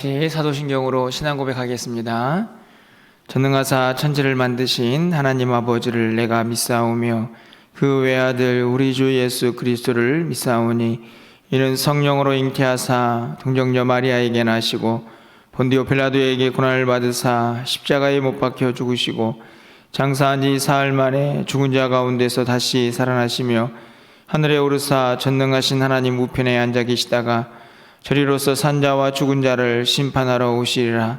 사도신경으로 신앙 고백하겠습니다. 전능하사 천지를 만드신 하나님 아버지를 내가 믿사오며 그 외아들 우리 주 예수 그리스도를 믿사오니 이는 성령으로 잉태하사 동정녀 마리아에게 나시고 본디오 빌라도에게 고난을 받으사 십자가에 못 박혀 죽으시고 장사한 지 사흘 만에 죽은 자 가운데서 다시 살아나시며 하늘에 오르사 전능하신 하나님 우편에 앉아 계시다가 저리로서 산자와 죽은 자를 심판하러 오시리라.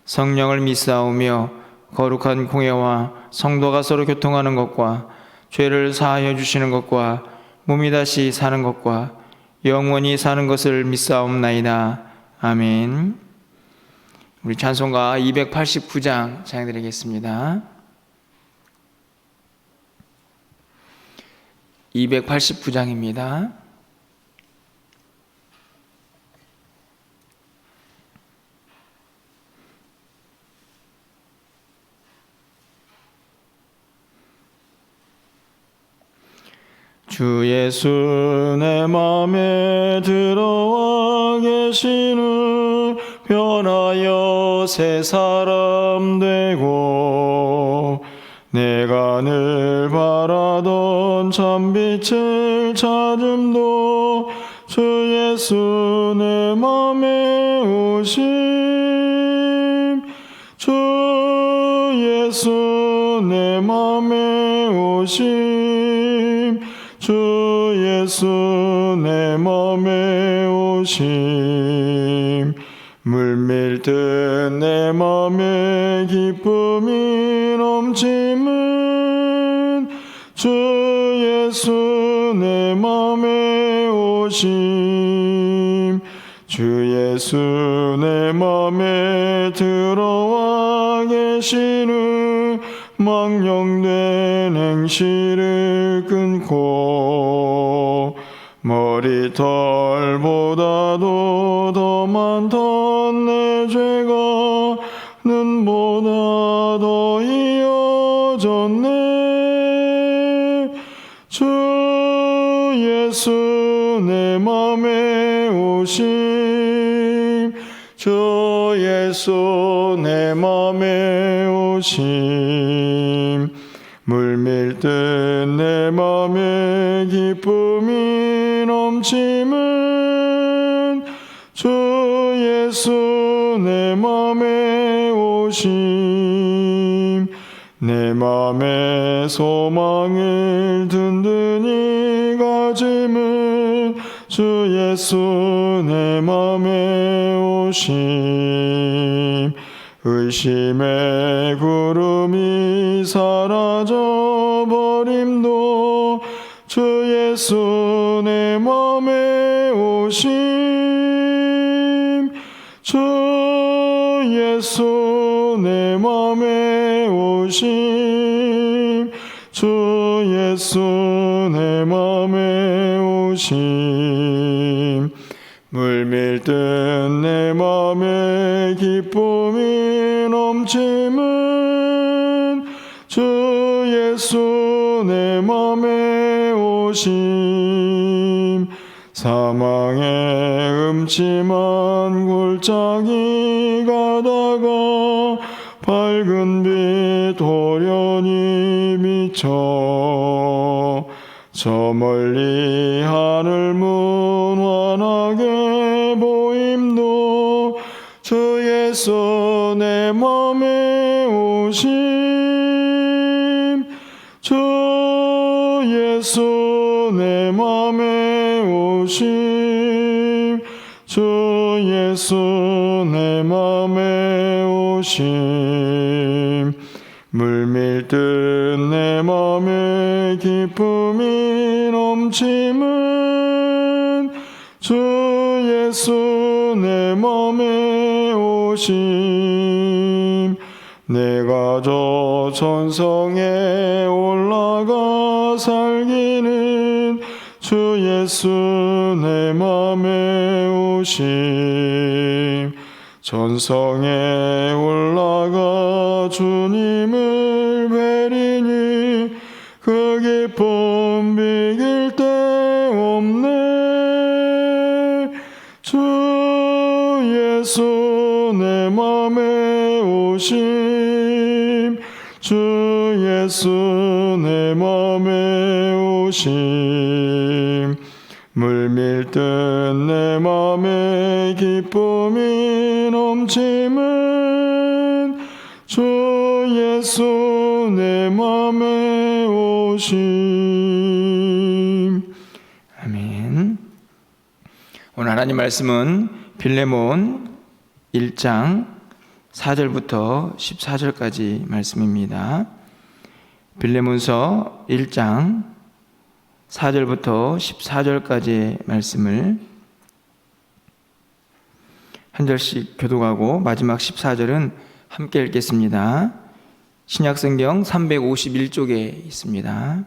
성령을 믿사오며 거룩한 공예와 성도가 서로 교통하는 것과 죄를 사하여 주시는 것과 몸이 다시 사는 것과 영원히 사는 것을 믿사옵나이다. 아멘. 우리 찬송가 289장 찬양드리겠습니다. 289장입니다. 주 예수 내 맘에 들어와 계시는 변하여 새 사람 되고 내가 늘 바라던 참빛을 찾음도 주 예수 내 맘에 오심 주 예수 내 맘에 오심 주 예수 내 맘에 오심 물밀듯 내 맘에 기쁨이 넘침은 주 예수 내 맘에 오심 주 예수 내 맘에 들어와 계시는 망령된 행실을 끊고 머리털보다도 더 많던 내 죄가 눈보다 더 이어졌네 주 예수 내 맘에 오심 주 예수 내 맘에 오심 물밀듯 내 맘에 기쁨이 넘침은 주 예수 내 맘에 오심 내 맘에 소망을 든든히 가짐은 주 예수 내 맘에 오심 의심의 구름이 사라져버림도 주 예수 내 맘에 오심 주 예수 내 맘에 오심 주 예수 내 맘에 오심 물밀듯 내 맘에 기쁨이 넘침은 주 예수 내 맘에 오심 사망의 음침한 골짜기 가다가 밝은 빛 호련히 비쳐 저 멀리 하늘문 환하게 보임도 주 예수 내 맘에 오심 주 예수 내 맘에 오심 주 예수 내 맘에 오심 물밀듯 내 맘에 기쁨이 넘침은 주 예수 내 맘에 오심 내가 저 천성에 올라가 살기는 주 예수 내 맘에 오심 천성에 올라가 주님을 뵈리니 그 기쁨 비길 데 없네 주 예수 내 맘에 오심 주 예수 내 맘에 오심 물밀듯 내 맘에 기쁨이 넘침은 주 예수 내 맘에 오심. 아멘. 오늘 하나님 말씀은 빌레몬 1장 4절부터 14절까지 말씀입니다. 빌레몬서 1장 4절부터 14절까지의 말씀을 한 절씩 교독하고 마지막 14절은 함께 읽겠습니다. 신약성경 351쪽에 있습니다.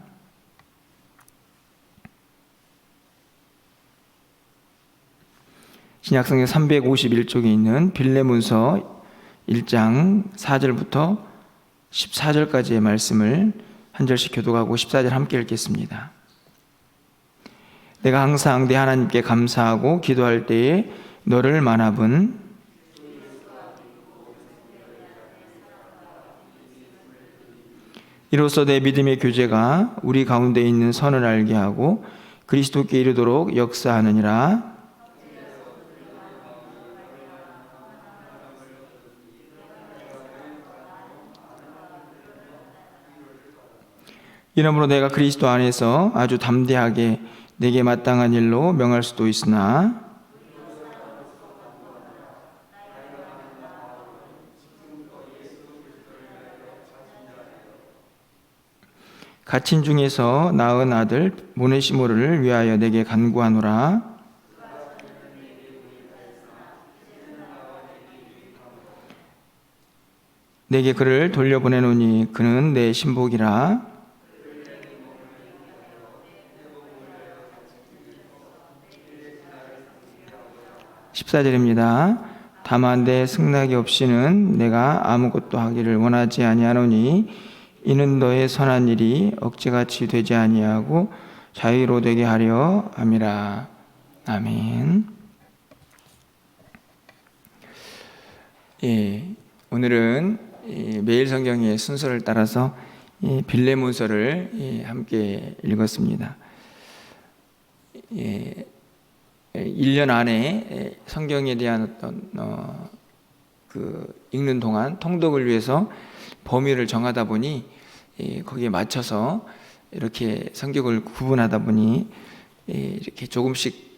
신약성경 351쪽에 있는 빌레몬서 1장 4절부터 14절까지의 말씀을 한 절씩 교독하고 14절 함께 읽겠습니다. 내가 항상 내 하나님께 감사하고 기도할 때에 너를 만합은 이로써 내 믿음의 교제가 우리 가운데 있는 선을 알게 하고 그리스도께 이르도록 역사하느니라. 이러므로 내가 그리스도 안에서 아주 담대하게 내게 마땅한 일로 명할 수도 있으나 갇힌 중에서 낳은 아들 모네시모를 위하여 내게 간구하노라. 내게 그를 돌려보내노니 그는 내 신복이라. 14절입니다. 다만 내 승낙이 없이는 내가 아무것도 하기를 원하지 아니하노니 이는 너의 선한 일이 억지같이 되지 아니하고 자유로 되게 하려 함이라. 아멘. 오늘은 매일 성경의 순서를 따라서 빌레몬서를 함께 읽었습니다. 1년 안에 성경에 대한 어떤 읽는 동안 통독을 위해서 범위를 정하다 보니 거기에 맞춰서 이렇게 성경을 구분하다 보니 이렇게 조금씩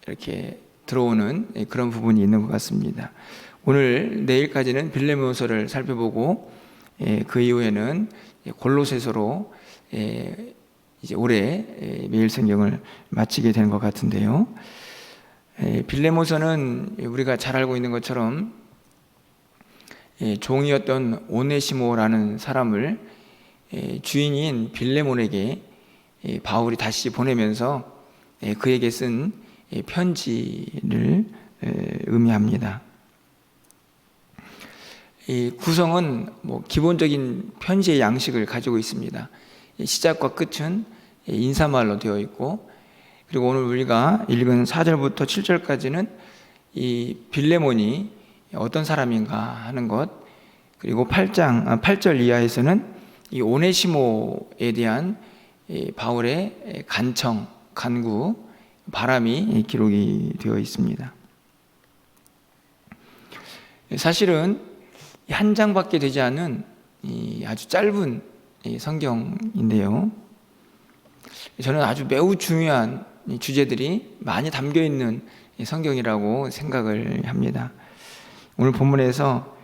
이렇게 들어오는 그런 부분이 있는 것 같습니다. 오늘 내일까지는 빌레몬서를 살펴보고 그 이후에는 골로새서로 이제 올해 매일 성경을 마치게 되는 것 같은데요. 빌레몬서는 우리가 잘 알고 있는 것처럼 종이었던 오네시모라는 사람을 주인인 빌레몬에게 바울이 다시 보내면서 그에게 쓴 편지를 의미합니다. 이 구성은 기본적인 편지의 양식을 가지고 있습니다. 시작과 끝은 인사말로 되어 있고, 그리고 오늘 우리가 읽은 4절부터 7절까지는 이 빌레몬이 어떤 사람인가 하는 것, 그리고 8절 이하에서는 이 오네시모에 대한 바울의 간청, 간구, 바람이 기록이 되어 있습니다. 사실은 한 장밖에 되지 않은 아주 짧은 성경인데요. 저는 아주 매우 중요한 주제들이 많이 담겨 있는 성경이라고 생각을 합니다. 오늘 본문에서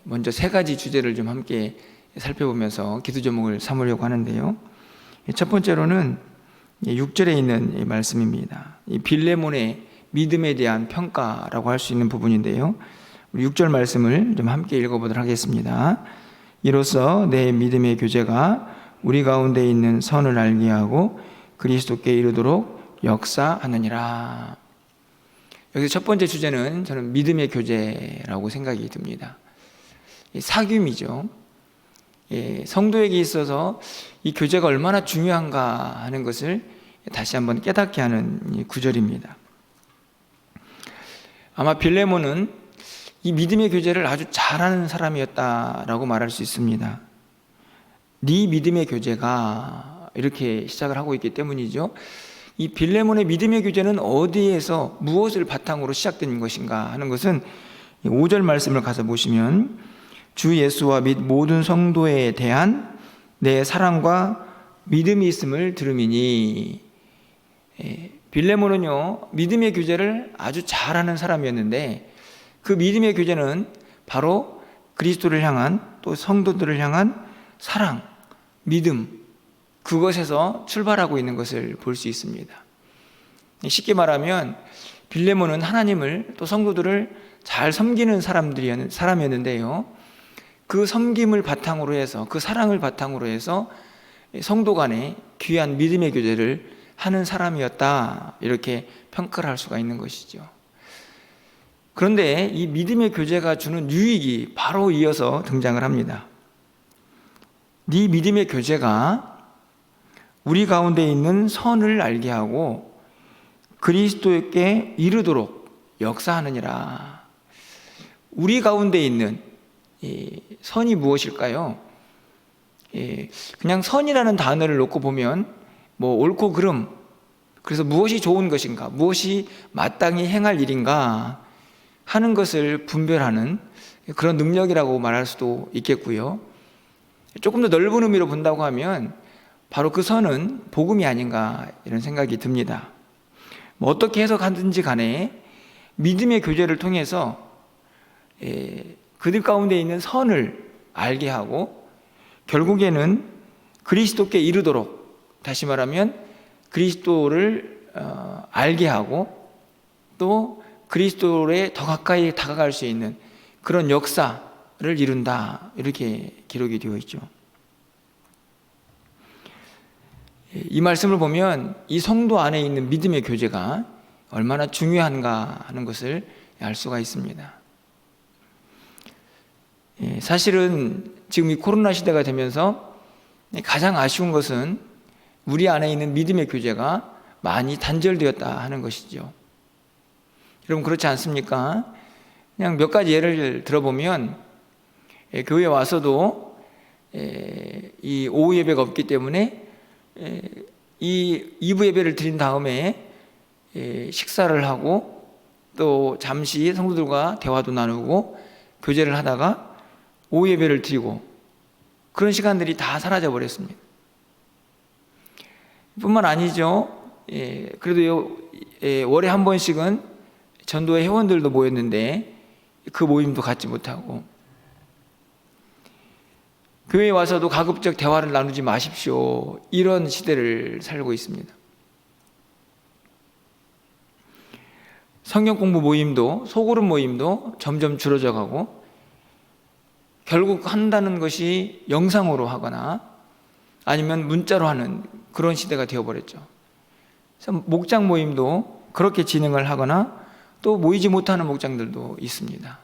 먼저 세 가지 주제를 좀 함께 살펴보면서 기도 제목을 삼으려고 하는데요. 첫 번째로는 6절에 있는 말씀입니다. 이 빌레몬의 믿음에 대한 평가라고 할 수 있는 부분인데요. 6절 말씀을 좀 함께 읽어보도록 하겠습니다. 이로써 내 믿음의 교제가 우리 가운데 있는 선을 알게 하고 그리스도께 이르도록 역사하느니라. 여기서 첫 번째 주제는 저는 믿음의 교제라고 생각이 듭니다. 사귐이죠. 성도에게 있어서 이 교제가 얼마나 중요한가 하는 것을 다시 한번 깨닫게 하는 구절입니다. 아마 빌레몬은 이 믿음의 교제를 아주 잘하는 사람이었다라고 말할 수 있습니다. 네 믿음의 교제가 이렇게 시작을 하고 있기 때문이죠. 이 빌레몬의 믿음의 교제는 어디에서 무엇을 바탕으로 시작된 것인가 하는 것은 5절 말씀을 가서 보시면 주 예수와 및 모든 성도에 대한 내 사랑과 믿음이 있음을 들음이니. 빌레몬은요 믿음의 교제를 아주 잘하는 사람이었는데 그 믿음의 교제는 바로 그리스도를 향한 또 성도들을 향한 사랑, 믿음, 그것에서 출발하고 있는 것을 볼 수 있습니다. 쉽게 말하면 빌레몬은 하나님을 또 성도들을 잘 섬기는 사람이었는데요, 그 섬김을 바탕으로 해서, 그 사랑을 바탕으로 해서 성도 간에 귀한 믿음의 교제를 하는 사람이었다, 이렇게 평가를 할 수가 있는 것이죠. 그런데 이 믿음의 교제가 주는 유익이 바로 이어서 등장을 합니다. 네 믿음의 교제가 우리 가운데 있는 선을 알게 하고 그리스도께 이르도록 역사하느니라. 우리 가운데 있는 선이 무엇일까요? 그냥 선이라는 단어를 놓고 보면 뭐 옳고 그름, 그래서 무엇이 좋은 것인가, 무엇이 마땅히 행할 일인가 하는 것을 분별하는 그런 능력이라고 말할 수도 있겠고요. 조금 더 넓은 의미로 본다고 하면 바로 그 선은 복음이 아닌가 이런 생각이 듭니다. 뭐 어떻게 해석하든지 간에 믿음의 교제를 통해서 그들 가운데 있는 선을 알게 하고 결국에는 그리스도께 이르도록, 다시 말하면 그리스도를 알게 하고 또 그리스도에 더 가까이 다가갈 수 있는 그런 역사를 이룬다, 이렇게 기록이 되어 있죠. 이 말씀을 보면 이 성도 안에 있는 믿음의 교제가 얼마나 중요한가 하는 것을 알 수가 있습니다. 사실은 지금 이 코로나 시대가 되면서 가장 아쉬운 것은 우리 안에 있는 믿음의 교제가 많이 단절되었다 하는 것이죠. 여러분 그렇지 않습니까? 그냥 몇 가지 예를 들어보면 교회에 와서도 이 오후 예배가 없기 때문에 이 2부 예배를 드린 다음에 식사를 하고 또 잠시 성도들과 대화도 나누고 교제를 하다가 오후 예배를 드리고 그런 시간들이 다 사라져 버렸습니다. 뿐만 아니죠. 그래도 월에 한 번씩은 전도회 회원들도 모였는데 그 모임도 갖지 못하고, 교회에 와서도 가급적 대화를 나누지 마십시오, 이런 시대를 살고 있습니다. 성경 공부 모임도, 소그룹 모임도 점점 줄어져 가고 결국 한다는 것이 영상으로 하거나 아니면 문자로 하는 그런 시대가 되어버렸죠. 그래서 목장 모임도 그렇게 진행을 하거나 또 모이지 못하는 목장들도 있습니다.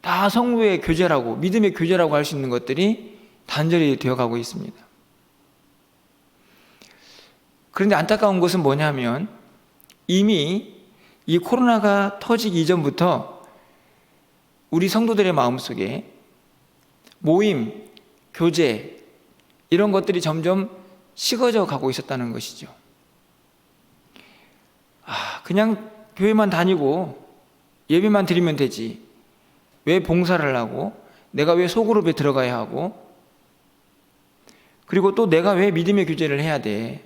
다 성도의 교제라고, 믿음의 교제라고 할 수 있는 것들이 단절이 되어가고 있습니다. 그런데 안타까운 것은 뭐냐면 이미 이 코로나가 터지기 이전부터 우리 성도들의 마음속에 모임, 교제 이런 것들이 점점 식어져 가고 있었다는 것이죠. 그냥 교회만 다니고 예배만 드리면 되지, 왜 봉사를 하고, 내가 왜 소그룹에 들어가야 하고, 그리고 또 내가 왜 믿음의 교제를 해야 돼,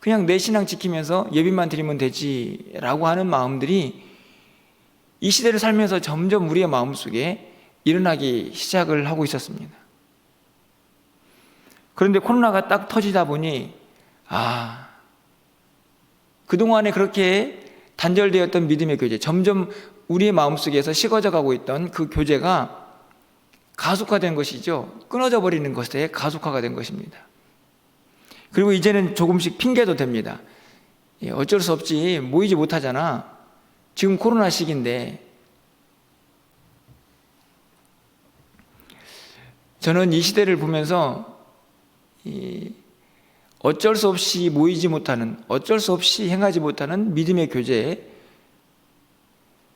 그냥 내 신앙 지키면서 예배만 드리면 되지 라고 하는 마음들이 이 시대를 살면서 점점 우리의 마음속에 일어나기 시작을 하고 있었습니다. 그런데 코로나가 딱 터지다 보니 그동안에 그렇게 단절되었던 믿음의 교제, 점점 우리의 마음속에서 식어져 가고 있던 그 교제가 가속화된 것이죠. 끊어져 버리는 것에 가속화가 된 것입니다. 그리고 이제는 조금씩 핑계도 됩니다. 어쩔 수 없지, 모이지 못하잖아, 지금 코로나 시기인데. 저는 이 시대를 보면서 어쩔 수 없이 모이지 못하는, 어쩔 수 없이 행하지 못하는 믿음의 교제,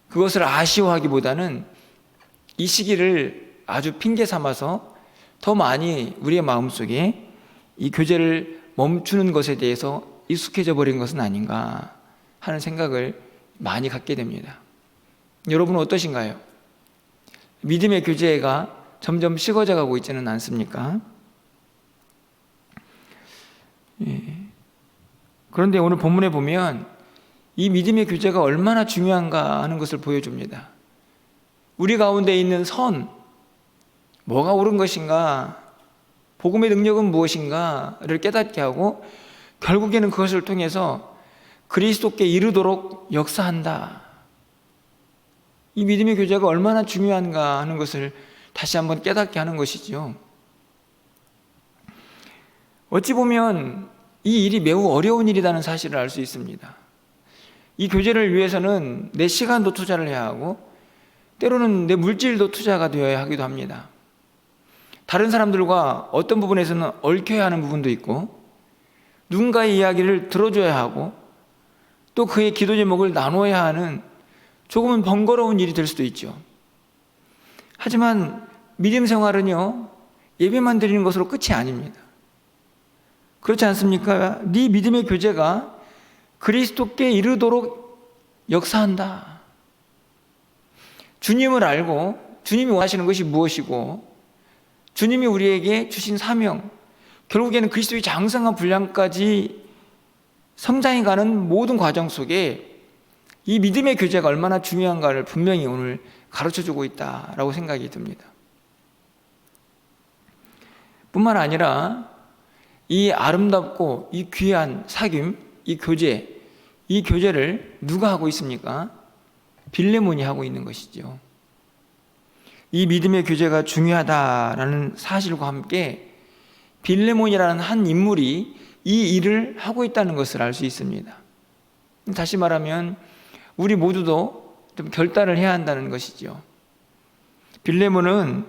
그것을 아쉬워하기보다는 이 시기를 아주 핑계 삼아서 더 많이 우리의 마음속에 이 교제를 멈추는 것에 대해서 익숙해져 버린 것은 아닌가 하는 생각을 많이 갖게 됩니다. 여러분은 어떠신가요? 믿음의 교제가 점점 식어져 가고 있지는 않습니까? 그런데 오늘 본문에 보면 이 믿음의 교제가 얼마나 중요한가 하는 것을 보여줍니다. 우리 가운데 있는 선, 뭐가 옳은 것인가, 복음의 능력은 무엇인가를 깨닫게 하고 결국에는 그것을 통해서 그리스도께 이르도록 역사한다. 이 믿음의 교제가 얼마나 중요한가 하는 것을 다시 한번 깨닫게 하는 것이죠. 어찌 보면 이 일이 매우 어려운 일이라는 사실을 알 수 있습니다. 이 교제를 위해서는 내 시간도 투자를 해야 하고 때로는 내 물질도 투자가 되어야 하기도 합니다. 다른 사람들과 어떤 부분에서는 얽혀야 하는 부분도 있고 누군가의 이야기를 들어줘야 하고 또 그의 기도 제목을 나눠야 하는 조금은 번거로운 일이 될 수도 있죠. 하지만 믿음 생활은요, 예배만 드리는 것으로 끝이 아닙니다. 그렇지 않습니까? 네 믿음의 교제가 그리스도께 이르도록 역사한다. 주님을 알고 주님이 원하시는 것이 무엇이고 주님이 우리에게 주신 사명, 결국에는 그리스도의 장성한 분량까지 성장해가는 모든 과정 속에 이 믿음의 교제가 얼마나 중요한가를 분명히 오늘 가르쳐주고 있다라고 생각이 듭니다. 뿐만 아니라 이 아름답고 이 귀한 사귐, 이 교제를 누가 하고 있습니까? 빌레몬이 하고 있는 것이죠. 이 믿음의 교제가 중요하다라는 사실과 함께 빌레몬이라는 한 인물이 이 일을 하고 있다는 것을 알 수 있습니다. 다시 말하면 우리 모두도 좀 결단을 해야 한다는 것이죠. 빌레몬은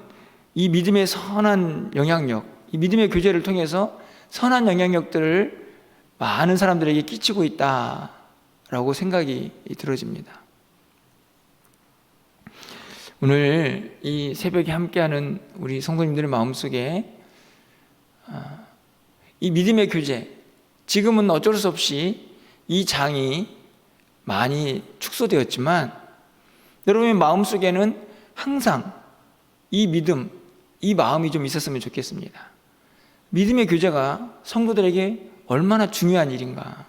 이 믿음의 선한 영향력, 이 믿음의 교제를 통해서 선한 영향력들을 많은 사람들에게 끼치고 있다라고 생각이 들어집니다. 오늘 이 새벽에 함께하는 우리 성도님들의 마음속에 이 믿음의 교제, 지금은 어쩔 수 없이 이 장이 많이 축소되었지만 여러분의 마음속에는 항상 이 믿음, 이 마음이 좀 있었으면 좋겠습니다. 믿음의 교제가 성도들에게 얼마나 중요한 일인가.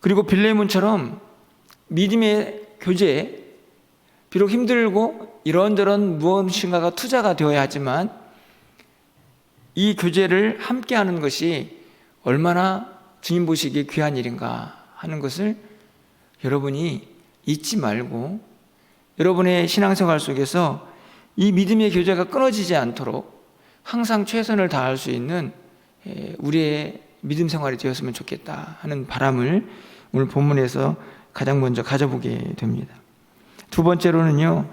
그리고 빌레몬처럼 믿음의 교제, 비록 힘들고 이런저런 무엇인가가 투자가 되어야 하지만 이 교제를 함께하는 것이 얼마나 주님 보시기에 귀한 일인가 하는 것을 여러분이 잊지 말고 여러분의 신앙생활 속에서 이 믿음의 교제가 끊어지지 않도록 항상 최선을 다할 수 있는 우리의 믿음 생활이 되었으면 좋겠다 하는 바람을 오늘 본문에서 가장 먼저 가져보게 됩니다. 두 번째로는요,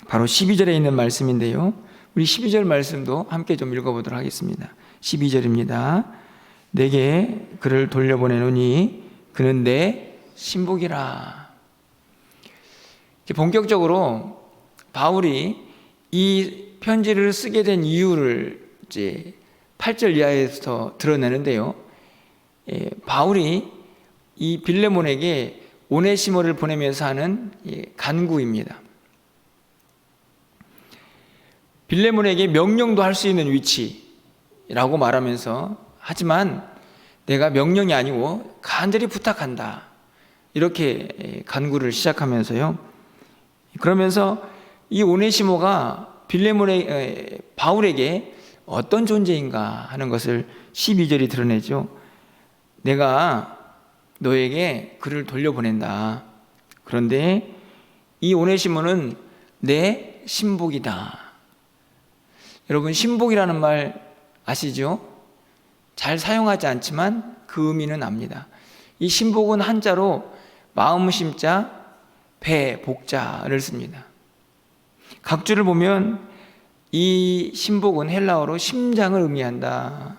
바로 12절에 있는 말씀인데요. 우리 12절 말씀도 함께 좀 읽어보도록 하겠습니다. 12절입니다. 내게 그를 돌려보내노니 그는 내 신복이라. 본격적으로 바울이 이 편지를 쓰게 된 이유를 이제 8절 이하에서 드러내는데요. 바울이 이 빌레몬에게 오네시모를 보내면서 하는 간구입니다. 빌레몬에게 명령도 할 수 있는 위치라고 말하면서 하지만 내가 명령이 아니고 간절히 부탁한다. 이렇게 간구를 시작하면서요. 그러면서 이 오네시모가 바울에게 어떤 존재인가 하는 것을 12절이 드러내죠. 내가 너에게 그를 돌려보낸다. 그런데 이 오네시모는 내 신복이다. 여러분, 신복이라는 말 아시죠? 잘 사용하지 않지만 그 의미는 압니다. 이 신복은 한자로 마음 심자 배 복자를 씁니다. 각주를 보면 이 신복은 헬라어로 심장을 의미한다.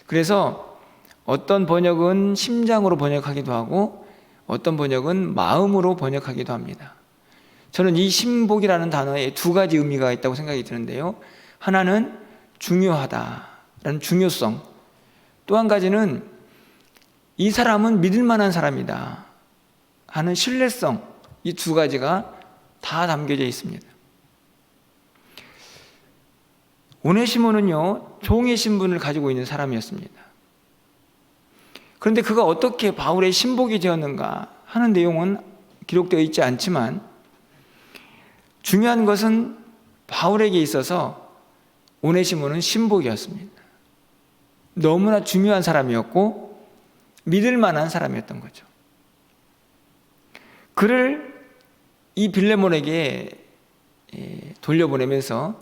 그래서 어떤 번역은 심장으로 번역하기도 하고 어떤 번역은 마음으로 번역하기도 합니다. 저는 이 신복이라는 단어에 두 가지 의미가 있다고 생각이 드는데요. 하나는 중요하다라는 중요성, 또 한 가지는 이 사람은 믿을 만한 사람이다 하는 신뢰성, 이 두 가지가 다 담겨져 있습니다. 오네시모는요, 종의 신분을 가지고 있는 사람이었습니다. 그런데 그가 어떻게 바울의 신복이 되었는가 하는 내용은 기록되어 있지 않지만, 중요한 것은 바울에게 있어서 오네시모는 신복이었습니다. 너무나 중요한 사람이었고 믿을 만한 사람이었던 거죠. 그를 이 빌레몬에게 돌려보내면서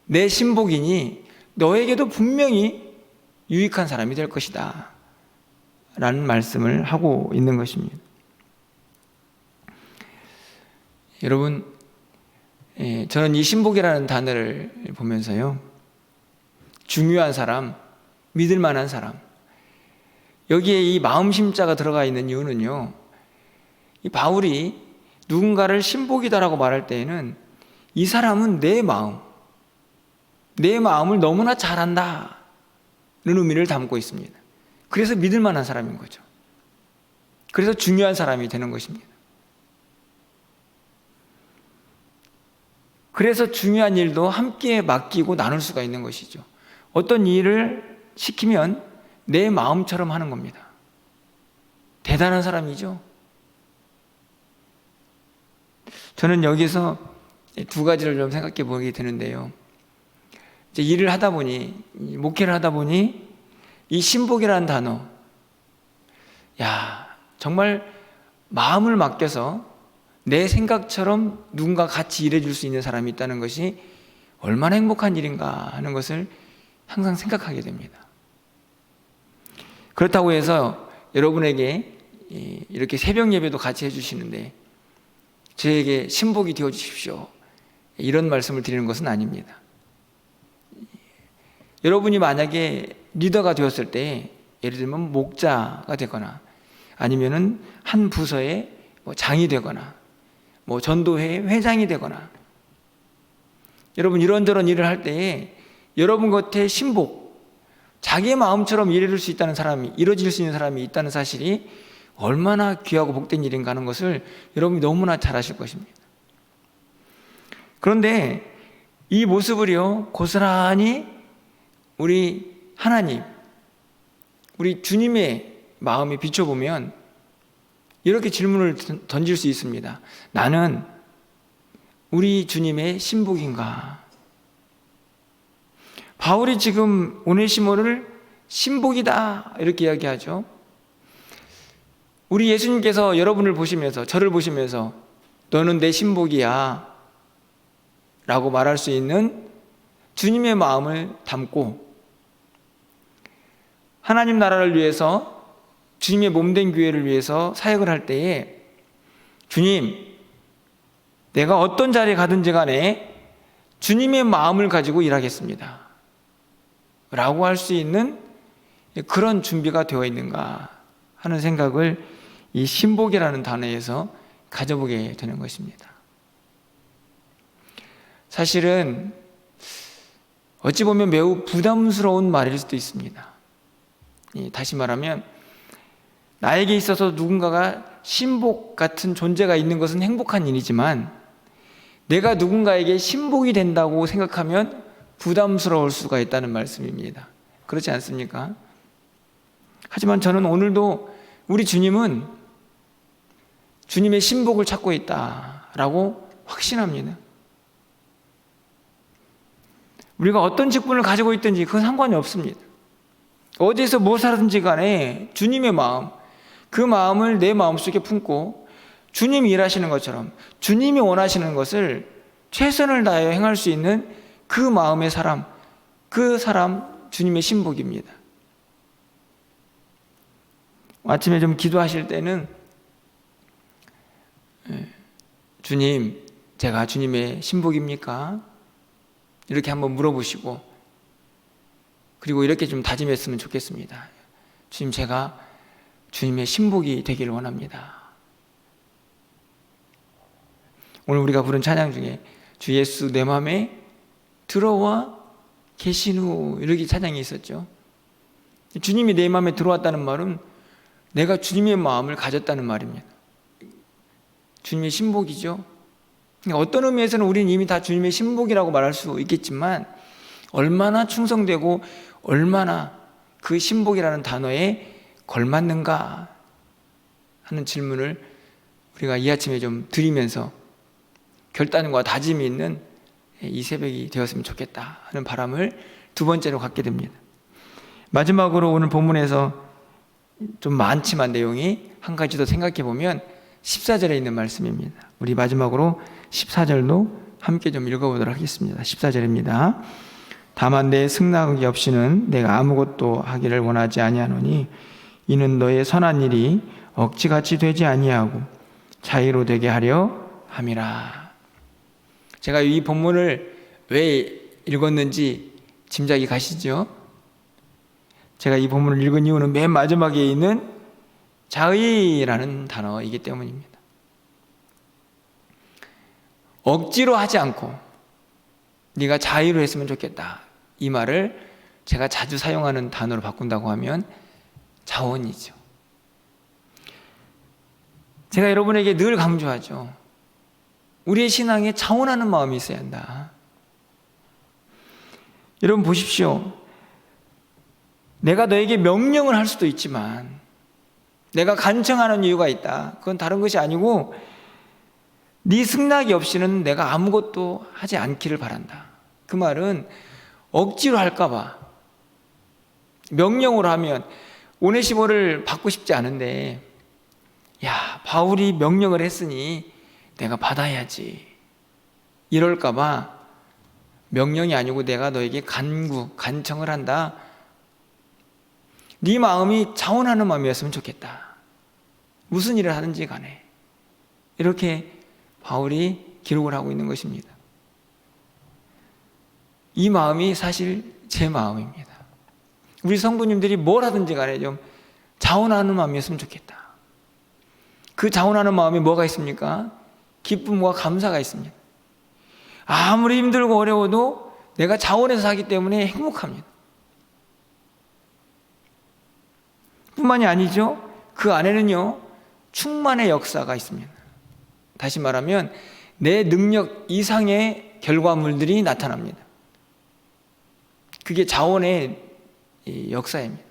내 신복이니 너에게도 분명히 유익한 사람이 될 것이다 라는 말씀을 하고 있는 것입니다. 여러분, 저는 이 신복이라는 단어를 보면서요, 중요한 사람, 믿을 만한 사람, 여기에 이 마음심자가 들어가 있는 이유는요, 이 바울이 누군가를 신복이다라고 말할 때에는 이 사람은 내 마음을 너무나 잘 안다는 의미를 담고 있습니다. 그래서 믿을 만한 사람인 거죠. 그래서 중요한 사람이 되는 것입니다. 그래서 중요한 일도 함께 맡기고 나눌 수가 있는 것이죠. 어떤 일을 시키면 내 마음처럼 하는 겁니다. 대단한 사람이죠. 저는 여기서 두 가지를 좀 생각해 보게 되는데요. 이제 일을 하다 보니, 목회를 하다 보니 이 신복이라는 단어, 정말 마음을 맡겨서 내 생각처럼 누군가 같이 일해줄 수 있는 사람이 있다는 것이 얼마나 행복한 일인가 하는 것을 항상 생각하게 됩니다. 그렇다고 해서 여러분에게 이렇게 새벽 예배도 같이 해주시는데 저에게 신복이 되어 주십시오, 이런 말씀을 드리는 것은 아닙니다. 여러분이 만약에 리더가 되었을 때, 예를 들면 목자가 되거나 아니면은 한 부서의 장이 되거나 전도회 회장이 되거나, 여러분 이런저런 일을 할 때에 여러분 곁에 신복, 자기의 마음처럼 일해줄 수 있다는 사람이, 이루어질 수 있는 사람이 있다는 사실이 얼마나 귀하고 복된 일인가 하는 것을 여러분이 너무나 잘 아실 것입니다. 그런데 이 모습을요, 고스란히 우리 하나님, 우리 주님의 마음에 비춰보면 이렇게 질문을 던질 수 있습니다. 나는 우리 주님의 신복인가? 바울이 지금 오네시모를 신복이다 이렇게 이야기하죠. 우리 예수님께서 여러분을 보시면서, 저를 보시면서 너는 내 신복이야 라고 말할 수 있는 주님의 마음을 담고 하나님 나라를 위해서, 주님의 몸된 교회를 위해서 사역을 할 때에 주님, 내가 어떤 자리에 가든지 간에 주님의 마음을 가지고 일하겠습니다 라고 할 수 있는 그런 준비가 되어 있는가 하는 생각을 이 신복이라는 단어에서 가져보게 되는 것입니다. 사실은 어찌 보면 매우 부담스러운 말일 수도 있습니다. 다시 말하면 나에게 있어서 누군가가 신복 같은 존재가 있는 것은 행복한 일이지만 내가 누군가에게 신복이 된다고 생각하면 부담스러울 수가 있다는 말씀입니다. 그렇지 않습니까? 하지만 저는 오늘도 우리 주님은 주님의 신복을 찾고 있다라고 확신합니다. 우리가 어떤 직분을 가지고 있든지 그건 상관이 없습니다. 어디에서 무엇을 하든지 간에 주님의 마음, 그 마음을 내 마음속에 품고 주님이 일하시는 것처럼 주님이 원하시는 것을 최선을 다하여 행할 수 있는 그 마음의 사람, 그 사람 주님의 신복입니다. 아침에 좀 기도하실 때는 주님, 제가 주님의 신복입니까? 이렇게 한번 물어보시고, 그리고 이렇게 좀 다짐했으면 좋겠습니다. 주님, 제가 주님의 신복이 되기를 원합니다. 오늘 우리가 부른 찬양 중에 주 예수 내 맘에 들어와 계신 후, 이렇게 찬양이 있었죠. 주님이 내 마음에 들어왔다는 말은 내가 주님의 마음을 가졌다는 말입니다. 주님의 신복이죠. 그러니까 어떤 의미에서는 우리는 이미 다 주님의 신복이라고 말할 수 있겠지만, 얼마나 충성되고 얼마나 그 신복이라는 단어에 걸맞는가 하는 질문을 우리가 이 아침에 좀 드리면서 결단과 다짐이 있는 이 새벽이 되었으면 좋겠다 하는 바람을 두 번째로 갖게 됩니다. 마지막으로 오늘 본문에서 좀 많지만 내용이 한 가지 더 생각해 보면 14절에 있는 말씀입니다. 우리 마지막으로 14절도 함께 좀 읽어보도록 하겠습니다. 14절입니다. 다만 내 승낙이 없이는 내가 아무것도 하기를 원하지 아니하노니 이는 너의 선한 일이 억지같이 되지 아니하고 자의로 되게 하려 함이라. 제가 이 본문을 왜 읽었는지 짐작이 가시죠? 제가 이 본문을 읽은 이유는 맨 마지막에 있는 자의라는 단어이기 때문입니다. 억지로 하지 않고 네가 자의로 했으면 좋겠다, 이 말을 제가 자주 사용하는 단어로 바꾼다고 하면 자원이죠. 제가 여러분에게 늘 강조하죠. 우리의 신앙에 자원하는 마음이 있어야 한다. 여러분 보십시오. 내가 너에게 명령을 할 수도 있지만, 내가 간청하는 이유가 있다. 그건 다른 것이 아니고 네 승낙이 없이는 내가 아무것도 하지 않기를 바란다. 그 말은 억지로 할까봐, 명령으로 하면 오네시모를 받고 싶지 않은데, 야, 바울이 명령을 했으니 내가 받아야지, 이럴까봐 명령이 아니고 내가 너에게 간청을 한다. 네 마음이 자원하는 마음이었으면 좋겠다. 무슨 일을 하든지 간에. 이렇게 바울이 기록을 하고 있는 것입니다. 이 마음이 사실 제 마음입니다. 우리 성도님들이 뭘 하든지 간에 좀 자원하는 마음이었으면 좋겠다. 그 자원하는 마음에 뭐가 있습니까? 기쁨과 감사가 있습니다. 아무리 힘들고 어려워도 내가 자원해서 하기 때문에 행복합니다. 뿐만이 아니죠. 그 안에는요, 충만의 역사가 있습니다. 다시 말하면 내 능력 이상의 결과물들이 나타납니다. 그게 자원의 역사입니다.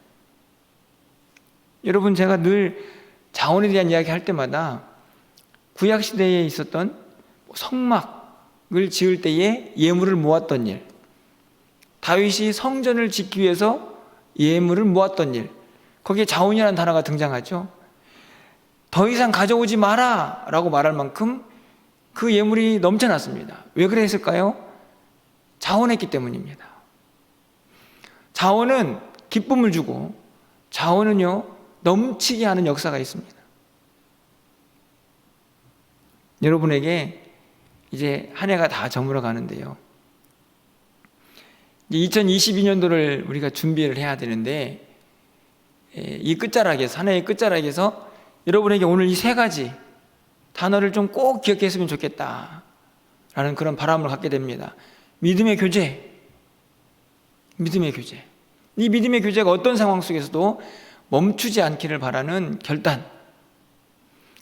여러분, 제가 늘 자원에 대한 이야기 할 때마다 구약시대에 있었던 성막을 지을 때에 예물을 모았던 일, 다윗이 성전을 짓기 위해서 예물을 모았던 일, 거기에 자원이라는 단어가 등장하죠. 더 이상 가져오지 마라 라고 말할 만큼 그 예물이 넘쳐났습니다. 왜 그랬을까요? 자원했기 때문입니다. 자원은 기쁨을 주고, 자원은요, 넘치게 하는 역사가 있습니다. 여러분에게 이제 한 해가 다 저물어 가는데요, 2022년도를 우리가 준비를 해야 되는데, 이 끝자락에서, 한 해의 끝자락에서 여러분에게 오늘 이 세 가지 단어를 좀 꼭 기억했으면 좋겠다 라는 그런 바람을 갖게 됩니다. 믿음의 교제. 믿음의 교제. 이 믿음의 교제가 어떤 상황 속에서도 멈추지 않기를 바라는 결단.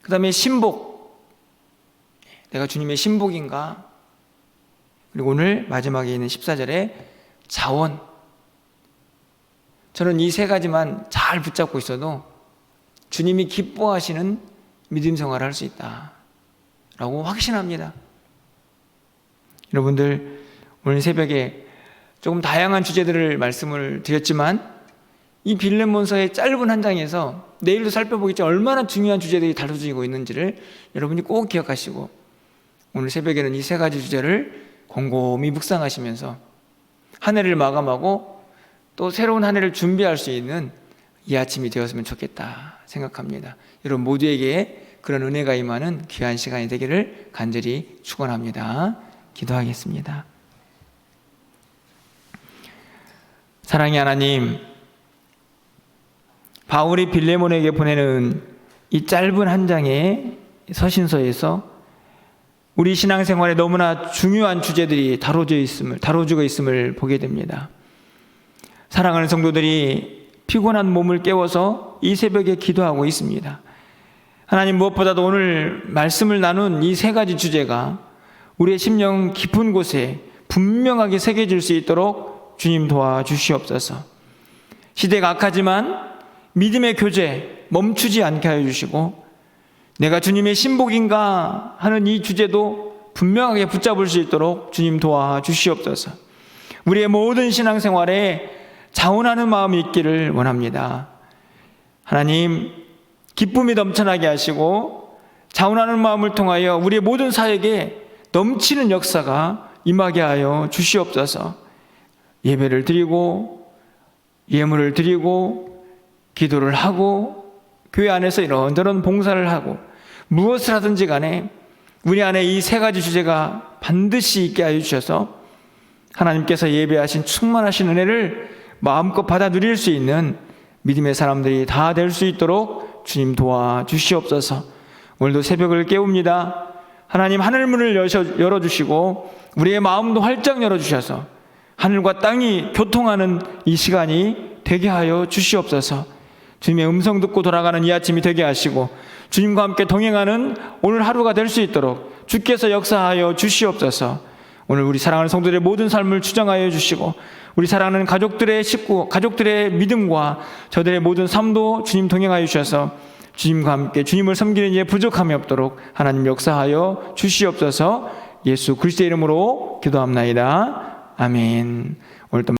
그 다음에 신복. 내가 주님의 신복인가? 그리고 오늘 마지막에 있는 14절에 자원. 저는 이 세 가지만 잘 붙잡고 있어도 주님이 기뻐하시는 믿음 생활을 할 수 있다 라고 확신합니다. 여러분들, 오늘 새벽에 조금 다양한 주제들을 말씀을 드렸지만, 이 빌레몬서의 짧은 한 장에서 내일도 살펴보겠지만 얼마나 중요한 주제들이 다뤄지고 있는지를 여러분이 꼭 기억하시고, 오늘 새벽에는 이 세 가지 주제를 곰곰이 묵상하시면서 한 해를 마감하고 또 새로운 한 해를 준비할 수 있는 이 아침이 되었으면 좋겠다 생각합니다. 여러분 모두에게 그런 은혜가 임하는 귀한 시간이 되기를 간절히 축원합니다. 기도하겠습니다. 사랑의 하나님, 바울이 빌레몬에게 보내는 이 짧은 한 장의 서신서에서 우리 신앙생활에 너무나 중요한 주제들이 다뤄지고 있음을 보게 됩니다. 사랑하는 성도들이 피곤한 몸을 깨워서 이 새벽에 기도하고 있습니다. 하나님, 무엇보다도 오늘 말씀을 나눈 이 세 가지 주제가 우리의 심령 깊은 곳에 분명하게 새겨질 수 있도록 주님 도와주시옵소서. 시대가 악하지만 믿음의 교제 멈추지 않게 하여 주시고, 내가 주님의 신복인가 하는 이 주제도 분명하게 붙잡을 수 있도록 주님 도와주시옵소서. 우리의 모든 신앙생활에 자원하는 마음이 있기를 원합니다. 하나님, 기쁨이 넘쳐나게 하시고 자원하는 마음을 통하여 우리의 모든 사역에 넘치는 역사가 임하게 하여 주시옵소서. 예배를 드리고 예물을 드리고 기도를 하고 교회 안에서 이런저런 봉사를 하고 무엇을 하든지 간에 우리 안에 이 세 가지 주제가 반드시 있게 하여 주셔서 하나님께서 예배하신 충만하신 은혜를 마음껏 받아 누릴 수 있는 믿음의 사람들이 다 될 수 있도록 주님 도와주시옵소서. 오늘도 새벽을 깨웁니다. 하나님, 하늘문을 열어주시고 우리의 마음도 활짝 열어주셔서 하늘과 땅이 교통하는 이 시간이 되게 하여 주시옵소서. 주님의 음성 듣고 돌아가는 이 아침이 되게 하시고 주님과 함께 동행하는 오늘 하루가 될 수 있도록 주께서 역사하여 주시옵소서. 오늘 우리 사랑하는 성도들의 모든 삶을 추정하여 주시고 우리 사랑하는 가족들의 믿음과 저들의 모든 삶도 주님 동행하여 주셔서 주님과 함께 주님을 섬기는 일에 부족함이 없도록 하나님 역사하여 주시옵소서. 예수 그리스도의 이름으로 기도합나이다. 아멘. 오늘 또